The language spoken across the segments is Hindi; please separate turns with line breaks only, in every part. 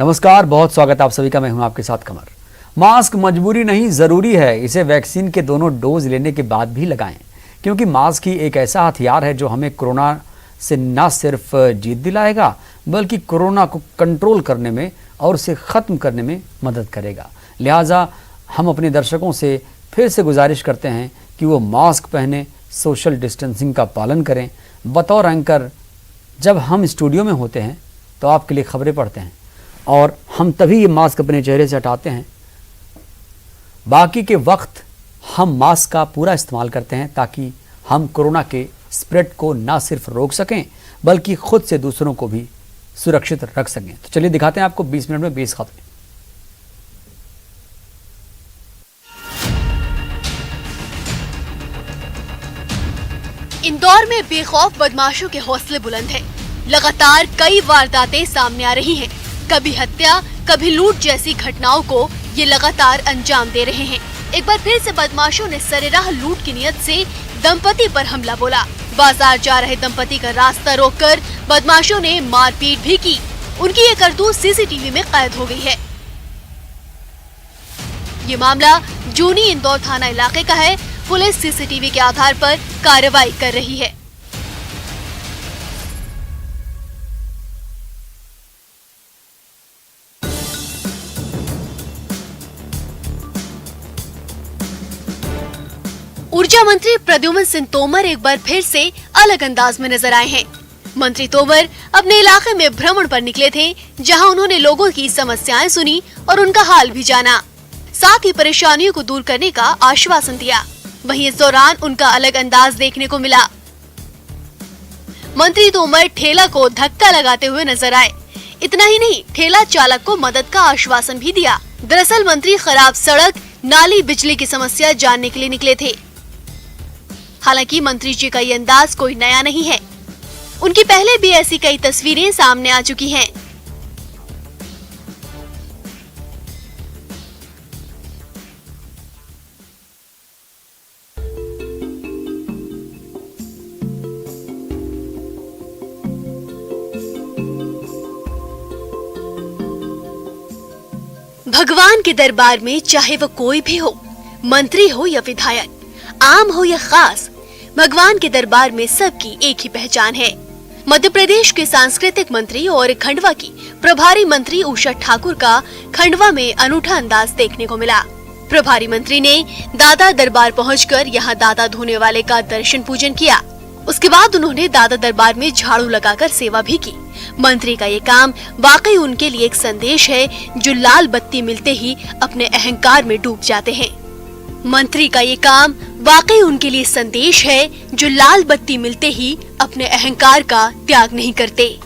नमस्कार, बहुत स्वागत आप सभी का। मैं हूं आपके साथ कमर। मास्क मजबूरी नहीं, जरूरी है। इसे वैक्सीन के दोनों डोज लेने के बाद भी लगाएं, क्योंकि मास्क ही एक ऐसा हथियार है जो हमें कोरोना से न सिर्फ जीत दिलाएगा बल्कि कोरोना को कंट्रोल करने में और उसे खत्म करने में मदद करेगा। लिहाजा हम अपने दर्शकों से फिर से गुजारिश करते हैं कि वो मास्क पहने, सोशल डिस्टेंसिंग का पालन करें। बतौर एंकर जब हम स्टूडियो में होते हैं तो आपके लिए खबरें पढ़ते हैं और हम तभी ये मास्क अपने चेहरे से हटाते हैं। बाकी के वक्त हम मास्क का पूरा इस्तेमाल करते हैं ताकि हम कोरोना के स्प्रेड को ना सिर्फ रोक सकें बल्कि खुद से दूसरों को भी सुरक्षित रख सकें। तो चलिए दिखाते हैं आपको 20 मिनट में 20 खबरें।
इंदौर में बेखौफ बदमाशों के हौसले बुलंद हैं। लगातार कई वारदातें सामने आ रही हैं। कभी हत्या, कभी लूट जैसी घटनाओं को ये लगातार अंजाम दे रहे हैं। एक बार फिर से बदमाशों ने सरेराह लूट की नियत से दंपति पर हमला बोला। बाजार जा रहे दंपति का रास्ता रोककर बदमाशों ने मारपीट भी की। उनकी ये करतूत सीसीटीवी में कैद हो गई है। ये मामला जूनी इंदौर थाना इलाके का है। पुलिस सीसीटीवी के आधार पर कार्रवाई कर रही है। ऊर्जा मंत्री प्रद्युम्न सिंह तोमर एक बार फिर से अलग अंदाज में नजर आए हैं। मंत्री तोमर अपने इलाके में भ्रमण पर निकले थे, जहां उन्होंने लोगों की समस्याएं सुनी और उनका हाल भी जाना, साथ ही परेशानियों को दूर करने का आश्वासन दिया। वहीं इस दौरान उनका अलग अंदाज देखने को मिला। मंत्री तोमर ठेला को धक्का लगाते हुए नजर आए। इतना ही नहीं, ठेला चालक को मदद का आश्वासन भी दिया। दरअसल मंत्री खराब सड़क, नाली, बिजली की समस्या जानने के लिए निकले थे। हालांकि मंत्री जी का ये अंदाज कोई नया नहीं है। उनकी पहले भी ऐसी कई तस्वीरें सामने आ चुकी हैं। भगवान के दरबार में चाहे वो कोई भी हो, मंत्री हो या विधायक, आम हो या खास, भगवान के दरबार में सबकी एक ही पहचान है। मध्य प्रदेश के सांस्कृतिक मंत्री और खंडवा की प्रभारी मंत्री उषा ठाकुर का खंडवा में अनूठा अंदाज देखने को मिला। प्रभारी मंत्री ने दादा दरबार पहुंचकर यहां दादा धोने वाले का दर्शन पूजन किया। उसके बाद उन्होंने दादा दरबार में झाड़ू लगाकर सेवा भी की। मंत्री का ये काम वाकई उनके लिए एक संदेश है, जो लाल बत्ती मिलते ही अपने अहंकार में डूब जाते हैं। मंत्री का ये काम वाकई उनके लिए संदेश है, जो लाल बत्ती मिलते ही अपने अहंकार का त्याग नहीं करते।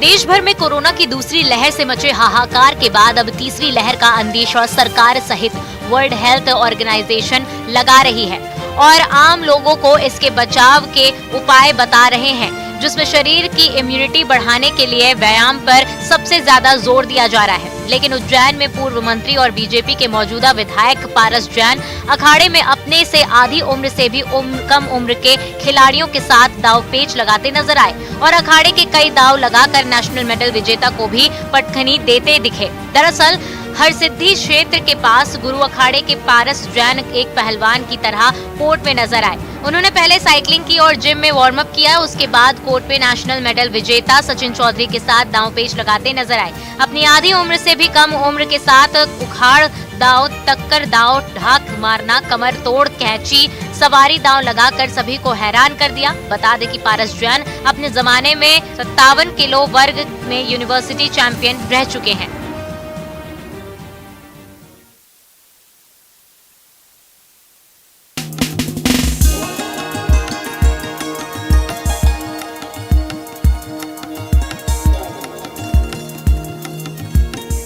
देश भर में कोरोना की दूसरी लहर से मचे हाहाकार के बाद अब तीसरी लहर का अंदेशा सरकार सहित वर्ल्ड हेल्थ ऑर्गेनाइजेशन लगा रही है और आम लोगों को इसके बचाव के उपाय बता रहे हैं, जिसमें शरीर की इम्यूनिटी बढ़ाने के लिए व्यायाम पर सबसे ज्यादा जोर दिया जा रहा है। लेकिन उज्जैन में पूर्व मंत्री और बीजेपी के मौजूदा विधायक पारस जैन अखाड़े में अपने से आधी उम्र से भी कम उम्र के खिलाड़ियों के साथ दावपेच लगाते नजर आए और अखाड़े के कई दाव लगाकर नेशनल मेडल विजेता को भी पटखनी देते दिखे। दरअसल हरसिद्धि क्षेत्र के पास गुरु अखाड़े के पारस जैन एक पहलवान की तरह कोर्ट में नजर आए। उन्होंने पहले साइकिलिंग की और जिम में वार्म अप किया। उसके बाद कोर्ट में नेशनल मेडल विजेता सचिन चौधरी के साथ दांवपेच लगाते नजर आए। अपनी आधी उम्र से भी कम उम्र के साथ उखाड़ दांव, टक्कर दांव, ढाक मारना, कमर तोड़, कैंची, सवारी दांव लगाकर सभी को हैरान कर दिया। बता दें कि पारस जैन अपने जमाने में 57 किलो वर्ग में यूनिवर्सिटी चैंपियन रह चुके हैं।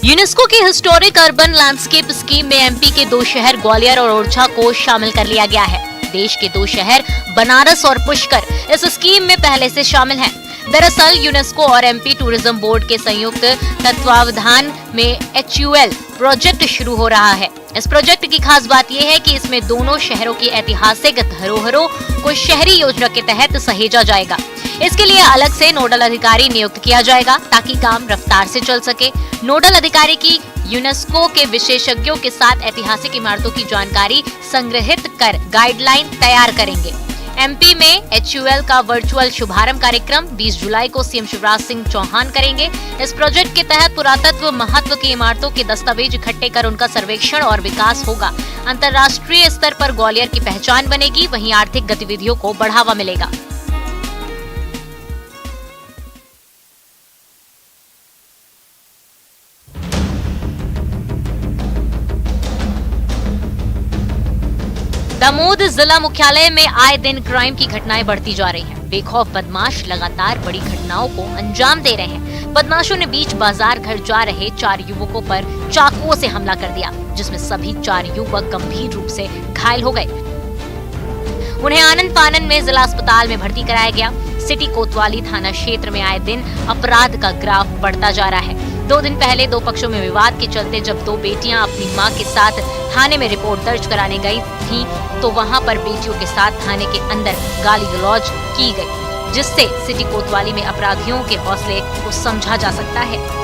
यूनेस्को की हिस्टोरिक अर्बन लैंडस्केप स्कीम में एमपी के 2 शहर ग्वालियर और ओरछा को शामिल कर लिया गया है। देश के 2 शहर बनारस और पुष्कर इस स्कीम में पहले से शामिल हैं। दरअसल यूनेस्को और एमपी टूरिज्म बोर्ड के संयुक्त तत्वावधान में HUL प्रोजेक्ट शुरू हो रहा है। इस प्रोजेक्ट की खास बात यह है कि इसमें दोनों शहरों की ऐतिहासिक धरोहरों को शहरी योजना के तहत सहेजा जाएगा। इसके लिए अलग से नोडल अधिकारी नियुक्त किया जाएगा ताकि काम रफ्तार से चल सके। नोडल अधिकारी की यूनेस्को के विशेषज्ञों के साथ ऐतिहासिक इमारतों की जानकारी संग्रहित कर गाइडलाइन तैयार करेंगे। एमपी में HUL का वर्चुअल शुभारंभ कार्यक्रम 20 जुलाई को सीएम शिवराज सिंह चौहान करेंगे। इस प्रोजेक्ट के तहत पुरातत्व महत्व की इमारतों के दस्तावेज इकट्ठे कर उनका सर्वेक्षण और विकास होगा। अंतर्राष्ट्रीय स्तर पर ग्वालियर की पहचान बनेगी, वहीं आर्थिक गतिविधियों को बढ़ावा मिलेगा। दमोह जिला मुख्यालय में आए दिन क्राइम की घटनाएं बढ़ती जा रही हैं। बेखौफ बदमाश लगातार बड़ी घटनाओं को अंजाम दे रहे हैं। बदमाशों ने बीच बाजार घर जा रहे 4 युवकों पर चाकुओं से हमला कर दिया, जिसमें सभी 4 युवक गंभीर रूप से घायल हो गए। उन्हें आनंद फानन में जिला अस्पताल में भर्ती कराया गया। सिटी कोतवाली थाना क्षेत्र में आए दिन अपराध का ग्राफ बढ़ता जा रहा है। 2 दिन पहले 2 पक्षों में विवाद के चलते जब 2 बेटियां अपनी मां के साथ थाने में रिपोर्ट दर्ज कराने गई थी, तो वहां पर बेटियों के साथ थाने के अंदर गाली गलौज की गई, जिससे सिटी कोतवाली में अपराधियों के हौसले को समझा जा सकता है।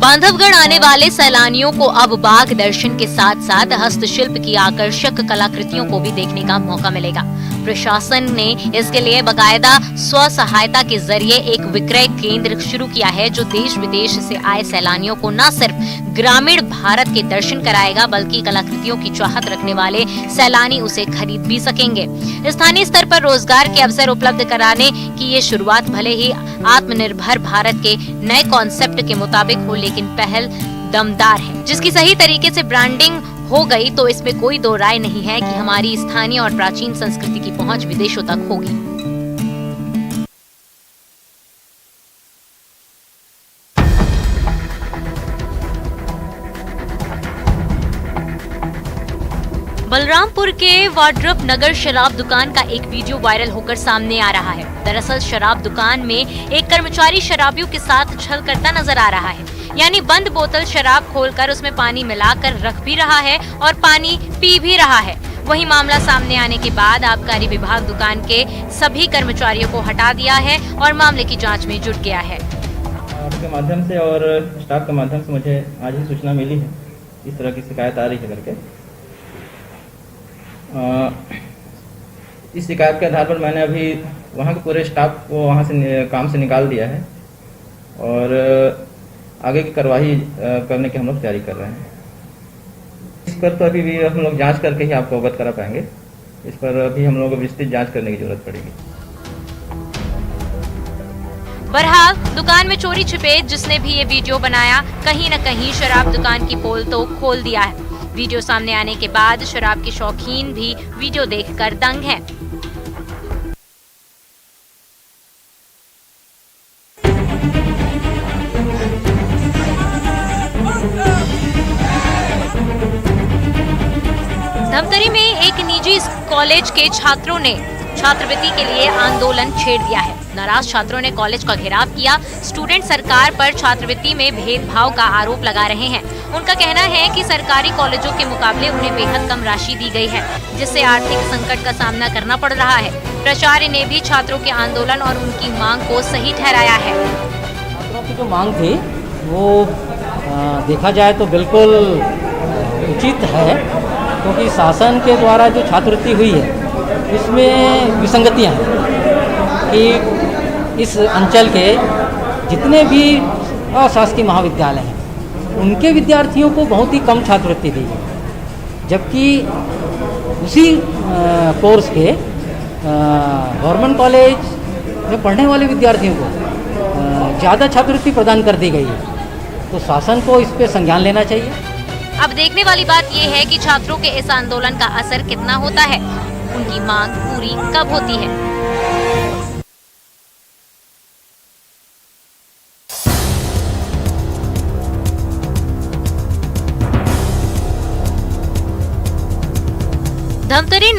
बांधवगढ़ आने वाले सैलानियों को अब बाघ दर्शन के साथ साथ हस्तशिल्प की आकर्षक कलाकृतियों को भी देखने का मौका मिलेगा। प्रशासन ने इसके लिए बकायदा स्व सहायता के जरिए एक विक्रय केंद्र शुरू किया है, जो देश विदेश से आए सैलानियों को न सिर्फ ग्रामीण भारत के दर्शन कराएगा, बल्कि कलाकृतियों की चाहत रखने वाले सैलानी उसे खरीद भी सकेंगे। स्थानीय स्तर पर रोजगार के अवसर उपलब्ध कराने की ये शुरुआत भले ही आत्मनिर्भर भारत के नए कॉन्सेप्ट के मुताबिक हो, लेकिन पहल दमदार है। जिसकी सही तरीके से ब्रांडिंग हो गई तो इसमें कोई दो राय नहीं है कि हमारी स्थानीय और प्राचीन संस्कृति की पहुंच विदेशों तक होगी। बलरामपुर के वाड्रप नगर शराब दुकान का एक वीडियो वायरल होकर सामने आ रहा है। दरअसल शराब दुकान में एक कर्मचारी शराबियों के साथ छल करता नजर आ रहा है, यानी बंद बोतल शराब खोलकर उसमें पानी मिलाकर रख भी रहा है और पानी पी भी रहा है। वही मामला सामने आने के बाद आबकारी विभाग दुकान के सभी कर्मचारियों को हटा दिया है और मामले की जांच में जुट गया है।
आपके माध्यम से और स्टाफ के माध्यम से मुझे आज ही सूचना मिली है, इस तरह की शिकायत आ रही है करके। इस शिकायत के आधार पर मैंने अभी वहाँ के पूरे स्टाफ को वहाँ से काम से निकाल दिया है और आगे की कार्रवाई करने की हम लोग तैयारी कर रहे हैं। इस पर तो अभी भी हम लोग जांच करके ही आपको अवगत करा पाएंगे। इस पर अभी हम लोगों को विस्तृत जांच करने की जरूरत पड़ेगी।
बहरहाल दुकान में चोरी छिपे जिसने भी ये वीडियो बनाया, कहीं न कहीं शराब दुकान की पोल तो खोल दिया है। वीडियो सामने आने के बाद शराब के शौकीन भी वीडियो देखकर दंग हैं। धमतरी में एक निजी कॉलेज के छात्रों ने छात्रवृत्ति के लिए आंदोलन छेड़ दिया है। नाराज छात्रों ने कॉलेज का घेराव किया। स्टूडेंट सरकार पर छात्रवृत्ति में भेदभाव का आरोप लगा रहे हैं। उनका कहना है कि सरकारी कॉलेजों के मुकाबले उन्हें बेहद कम राशि दी गई है, जिससे आर्थिक संकट का सामना करना पड़ रहा है। प्राचार्य ने भी छात्रों के आंदोलन और उनकी मांग को सही ठहराया है।
छात्रों की जो मांग थी वो देखा जाए तो बिल्कुल उचित है, क्योंकि शासन के द्वारा जो छात्रवृत्ति हुई है इसमें विसंगतियां हैं कि इस अंचल के जितने भी अशासकीय महाविद्यालय हैं उनके विद्यार्थियों को बहुत ही कम छात्रवृत्ति दी है, जबकि उसी कोर्स के गवर्नमेंट कॉलेज में पढ़ने वाले विद्यार्थियों को ज़्यादा छात्रवृत्ति प्रदान कर दी गई है। तो शासन को इस पर संज्ञान लेना चाहिए।
अब देखने वाली बात यह है कि छात्रों के इस आंदोलन का असर कितना होता है, उनकी मांग पूरी कब होती है।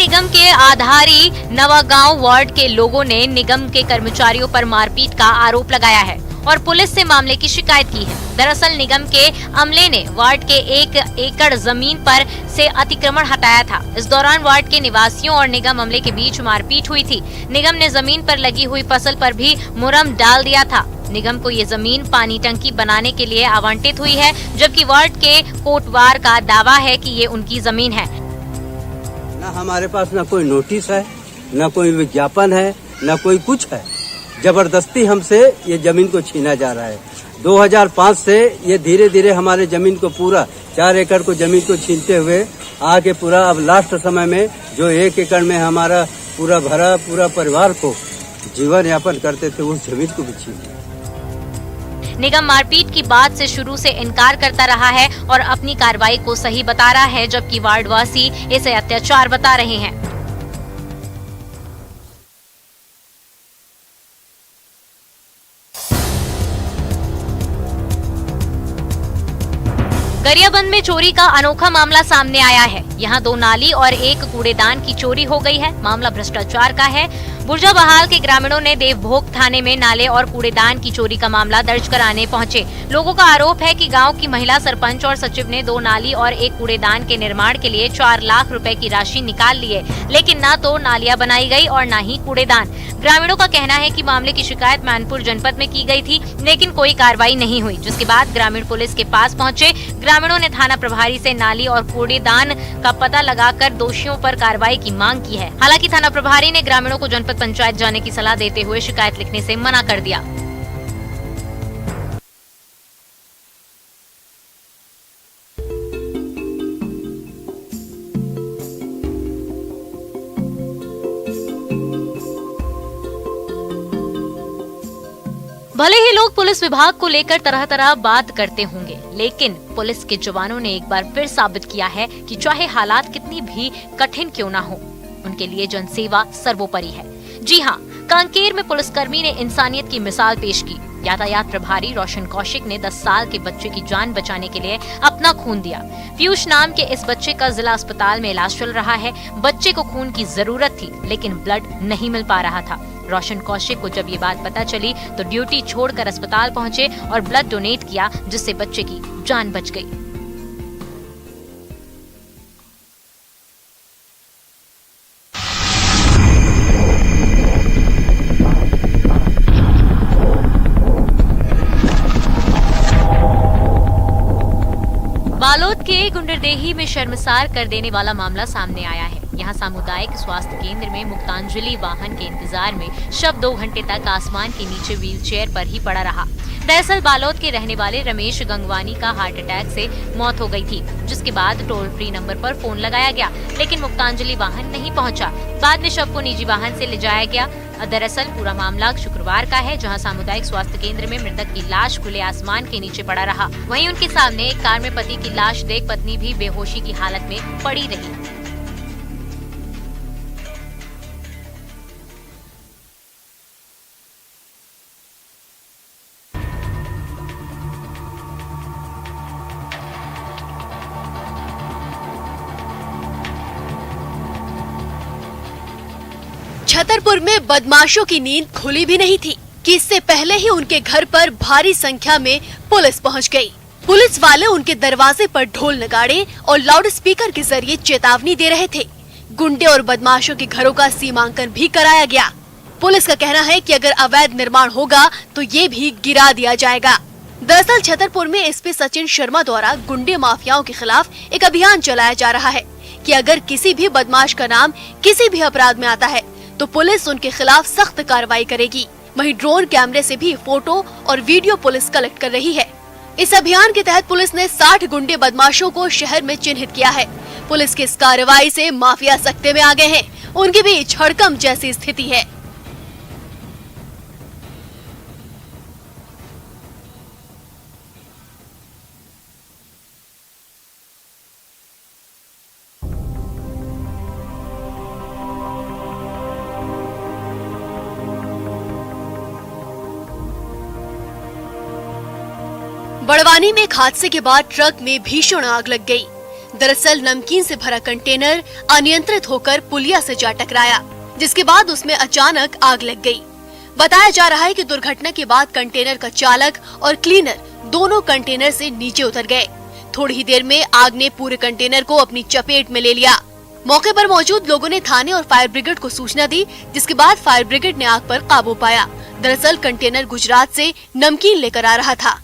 निगम के आधारी नवागांव वार्ड के लोगों ने निगम के कर्मचारियों पर मारपीट का आरोप लगाया है और पुलिस से मामले की शिकायत की है। दरअसल निगम के अमले ने वार्ड के 1 एकड़ जमीन पर से अतिक्रमण हटाया था। इस दौरान वार्ड के निवासियों और निगम अमले के बीच मारपीट हुई थी। निगम ने जमीन पर लगी हुई फसल पर भी मुरम डाल दिया था। निगम को ये जमीन पानी टंकी बनाने के लिए आवंटित हुई है, जबकि वार्ड के कोटवार का दावा है कि ये उनकी जमीन है।
न हमारे पास न कोई नोटिस है, न कोई विज्ञापन है, न कोई कुछ है। जबरदस्ती हमसे ये जमीन को छीना जा रहा है। 2005 से ये धीरे धीरे हमारे जमीन को पूरा 4 एकड़ को जमीन को छीनते हुए आगे पूरा अब लास्ट समय में जो 1 एकड़ में हमारा पूरा भरा पूरा परिवार को जीवन यापन करते थे उस जमीन को भी छीन लिया।
निगम मारपीट की बात से शुरू से इनकार करता रहा है और अपनी कार्रवाई को सही बता रहा है, जबकि वार्डवासी इसे अत्याचार बता रहे हैं। गरियाबंद में चोरी का अनोखा मामला सामने आया है। यहाँ 2 नाली और 1 कूड़ेदान की चोरी हो गई है। मामला भ्रष्टाचार का है। बुर्जा बहाल के ग्रामीणों ने देवभोग थाने में नाले और कूड़ेदान की चोरी का मामला दर्ज कराने पहुंचे। लोगों का आरोप है कि गांव की महिला सरपंच और सचिव ने 2 नाली और 1 कूड़ेदान के निर्माण के लिए 4 लाख रुपए की राशि निकाल लिए, लेकिन न तो नालियां बनाई गई और न ही कूड़ेदान। ग्रामीणों का कहना है कि मामले की शिकायत मैनपुर जनपद में की गई थी, लेकिन कोई कार्रवाई नहीं हुई, जिसके बाद ग्रामीण पुलिस के पास पहुंचे। ग्रामीणों ने थाना प्रभारी से नाली और कूड़ेदान का पता लगाकर दोषियों पर कार्रवाई की मांग की है। हालांकि थाना प्रभारी ने ग्रामीणों को जनपद पंचायत जाने की सलाह देते हुए शिकायत लिखने से मना कर दिया। भले ही लोग पुलिस विभाग को लेकर तरह तरह बात करते होंगे, लेकिन पुलिस के जवानों ने एक बार फिर साबित किया है कि चाहे हालात कितनी भी कठिन क्यों ना हो, उनके लिए जनसेवा सर्वोपरि है। जी हाँ, कांकेर में पुलिसकर्मी ने इंसानियत की मिसाल पेश की। यातायात प्रभारी रोशन कौशिक ने 10 साल के बच्चे की जान बचाने के लिए अपना खून दिया। पीयूष नाम के इस बच्चे का जिला अस्पताल में इलाज चल रहा है। बच्चे को खून की जरूरत थी, लेकिन ब्लड नहीं मिल पा रहा था। रोशन कौशिक को जब ये बात पता चली तो ड्यूटी छोड़कर अस्पताल पहुंचे और ब्लड डोनेट किया, जिससे बच्चे की जान बच गई। बालोद के गुंडरदेही में शर्मसार कर देने वाला मामला सामने आया है। यहाँ सामुदायिक स्वास्थ्य केंद्र में मुक्तांजलि वाहन के इंतजार में शव 2 घंटे तक आसमान के नीचे व्हीलचेयर पर ही पड़ा रहा। दरअसल बालोद के रहने वाले रमेश गंगवानी का हार्ट अटैक से मौत हो गई थी, जिसके बाद टोल फ्री नंबर पर फोन लगाया गया, लेकिन मुक्तांजलि वाहन नहीं पहुंचा। बाद में शव को निजी वाहन से ले जाया गया। दरअसल पूरा मामला शुक्रवार का है, जहां सामुदायिक स्वास्थ्य केंद्र में मृतक की लाश खुले आसमान के नीचे पड़ा रहा। वहीं उनके सामने एक कार में पति की लाश देख पत्नी भी बेहोशी की हालत में पड़ी रही।
छतरपुर में बदमाशों की नींद खुली भी नहीं थी कि इससे पहले ही उनके घर पर भारी संख्या में पुलिस पहुंच गई। पुलिस वाले उनके दरवाजे पर ढोल नगाड़े और लाउड स्पीकर के जरिए चेतावनी दे रहे थे। गुंडे और बदमाशों के घरों का सीमांकन भी कराया गया। पुलिस का कहना है कि अगर अवैध निर्माण होगा तो ये भी गिरा दिया जाएगा। दरअसल छतरपुर में एसपी सचिन शर्मा द्वारा गुंडे माफियाओं के खिलाफ एक अभियान चलाया जा रहा है कि अगर किसी भी बदमाश का नाम किसी भी अपराध में आता है तो पुलिस उनके खिलाफ सख्त कार्रवाई करेगी। वहीं ड्रोन कैमरे से भी फोटो और वीडियो पुलिस कलेक्ट कर रही है। इस अभियान के तहत पुलिस ने 60 गुंडे बदमाशों को शहर में चिन्हित किया है। पुलिस की इस कार्रवाई से माफिया सख्ते में आ गए हैं। उनकी भी हड़कंप जैसी स्थिति है। बड़वानी में एक हादसे के बाद ट्रक में भीषण आग लग गई। दरअसल नमकीन से भरा कंटेनर अनियंत्रित होकर पुलिया से जा टकराया, जिसके बाद उसमें अचानक आग लग गई। बताया जा रहा है कि दुर्घटना के बाद कंटेनर का चालक और क्लीनर दोनों कंटेनर से नीचे उतर गए। थोड़ी ही देर में आग ने पूरे कंटेनर को अपनी चपेट में ले लिया। मौके पर मौजूद लोगों ने थाने और फायर ब्रिगेड को सूचना दी, जिसके बाद फायर ब्रिगेड ने आग पर काबू पाया। दरअसल कंटेनर गुजरात से नमकीन लेकर आ रहा था।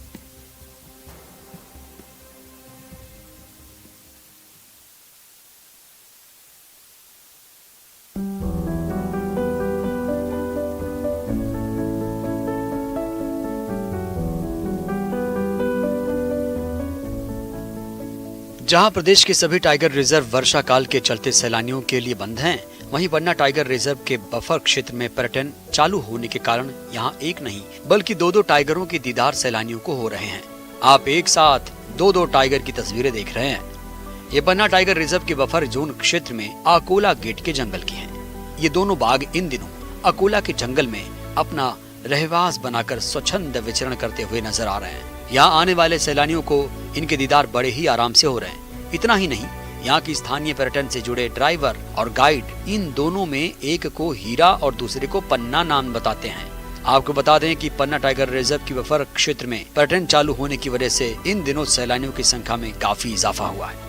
जहां प्रदेश के सभी टाइगर रिजर्व वर्षा काल के चलते सैलानियों के लिए बंद हैं, वहीं पन्ना टाइगर रिजर्व के बफर क्षेत्र में पर्यटन चालू होने के कारण यहां एक नहीं बल्कि दो टाइगरों के दीदार सैलानियों को हो रहे हैं। आप एक साथ दो टाइगर की तस्वीरें देख रहे हैं। ये पन्ना टाइगर रिजर्व के बफर जोन क्षेत्र में अकोला गेट के जंगल की हैं। ये दोनों बाघ इन दिनों अकोला के जंगल में अपना रहवास बनाकर स्वच्छंद विचरण करते हुए नजर आ रहे हैं। यहाँ आने वाले सैलानियों को इनके दीदार बड़े ही आराम से हो रहे हैं। इतना ही नहीं, यहाँ की स्थानीय पर्यटन से जुड़े ड्राइवर और गाइड इन दोनों में एक को हीरा और दूसरे को पन्ना नाम बताते हैं। आपको बता दें कि पन्ना टाइगर रिजर्व की बफर क्षेत्र में पर्यटन चालू होने की वजह से इन दिनों सैलानियों की संख्या में काफी इजाफा हुआ है।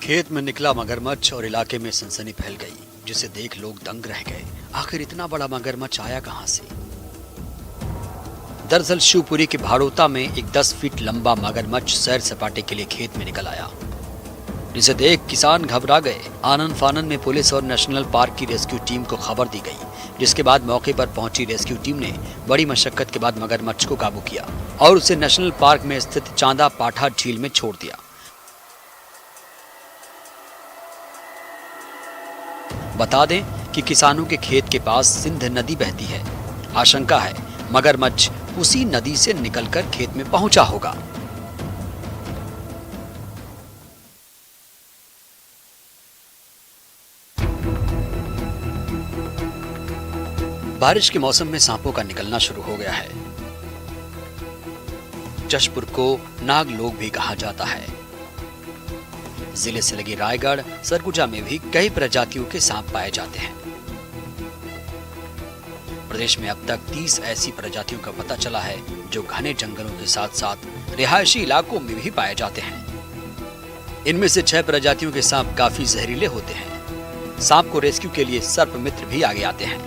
खेत में निकला मगरमच्छ और इलाके में सनसनी फैल गई, जिसे देख लोग दंग रह गए। आखिर इतना बड़ा मगरमच्छ आया कहां से? दरअसल शिवपुरी के भाड़ोता में एक 10 फीट लंबा मगरमच्छ सैर सपाटे के लिए खेत में निकल आया, जिसे देख किसान घबरा गए। आनन फानन में पुलिस और नेशनल पार्क की रेस्क्यू टीम को खबर दी गई, जिसके बाद मौके पर पहुंची रेस्क्यू टीम ने बड़ी मशक्कत के बाद मगरमच्छ को काबू किया और उसे नेशनल पार्क में स्थित चांदा पाठा झील में छोड़ दिया। बता दें कि किसानों के खेत के पास सिंध नदी बहती है। आशंका है मगरमच्छ उसी नदी से निकलकर खेत में पहुंचा होगा। बारिश के मौसम में सांपों का निकलना शुरू हो गया है। जशपुर को नागलोक भी कहा जाता है। जिले से लगे रायगढ़, सरगुजा में भी कई प्रजातियों के सांप पाए जाते हैं। प्रदेश में अब तक 30 ऐसी प्रजातियों का पता चला है, जो घने जंगलों के साथ साथ रिहायशी इलाकों में भी पाए जाते हैं। इनमें से 6 प्रजातियों के सांप काफी जहरीले होते हैं। सांप को रेस्क्यू के लिए सर्प मित्र भी आगे आते हैं।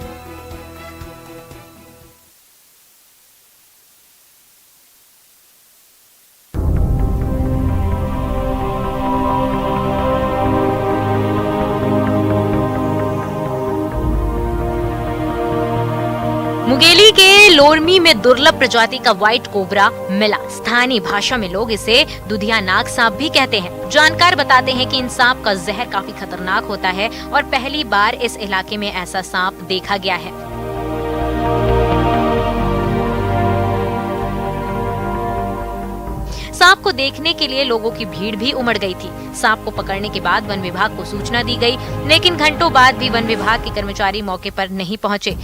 मुंगेली के लोरमी में दुर्लभ प्रजाति का व्हाइट कोबरा मिला। स्थानीय भाषा में लोग इसे दुधिया नाग सांप भी कहते हैं। जानकार बताते हैं कि इन सांप का जहर काफी खतरनाक होता है और पहली बार इस इलाके में ऐसा सांप देखा गया है। सांप को देखने के लिए लोगों की भीड़ भी उमड़ गई थी। सांप को पकड़ने के बाद वन विभाग को सूचना दी गई, लेकिन घंटों बाद भी वन विभाग के कर्मचारी मौके पर नहीं पहुंचे।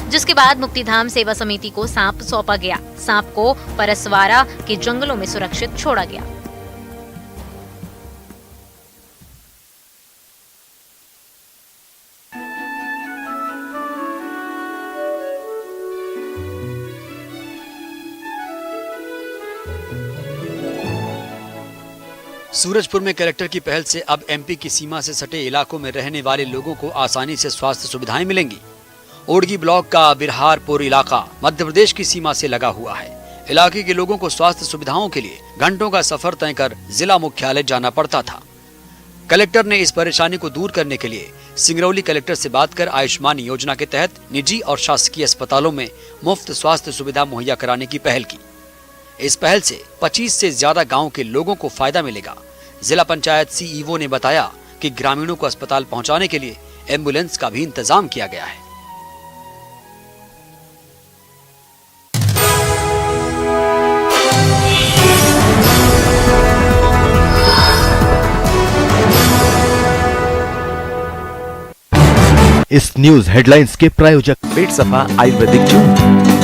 जिसके बाद मुक्तिधाम सेवा समिति को सांप सौंपा गया। सांप को परसवारा के जंगलों में सुरक्षित छोड़ा गया।
सूरजपुर में कलेक्टर की पहल से अब एमपी की सीमा से सटे इलाकों में रहने वाले लोगों को आसानी से स्वास्थ्य सुविधाएं मिलेंगी। ओडगी ब्लॉक का बिरहारपुर इलाका मध्य प्रदेश की सीमा से लगा हुआ है। इलाके के लोगों को स्वास्थ्य सुविधाओं के लिए घंटों का सफर तय कर जिला मुख्यालय जाना पड़ता था। कलेक्टर ने इस परेशानी को दूर करने के लिए सिंगरौली कलेक्टर से बात कर आयुष्मान योजना के तहत निजी और शासकीय अस्पतालों में मुफ्त स्वास्थ्य सुविधा मुहैया कराने की पहल की। इस पहल से 25 से ज्यादा गाँव के लोगों को फायदा मिलेगा। जिला पंचायत सीईओ ने बताया कि ग्रामीणों को अस्पताल पहुंचाने के लिए एम्बुलेंस का भी इंतजाम किया गया है।
इस न्यूज हेडलाइंस के प्रायोजक
पेट सफा आयुर्वेदिक जून।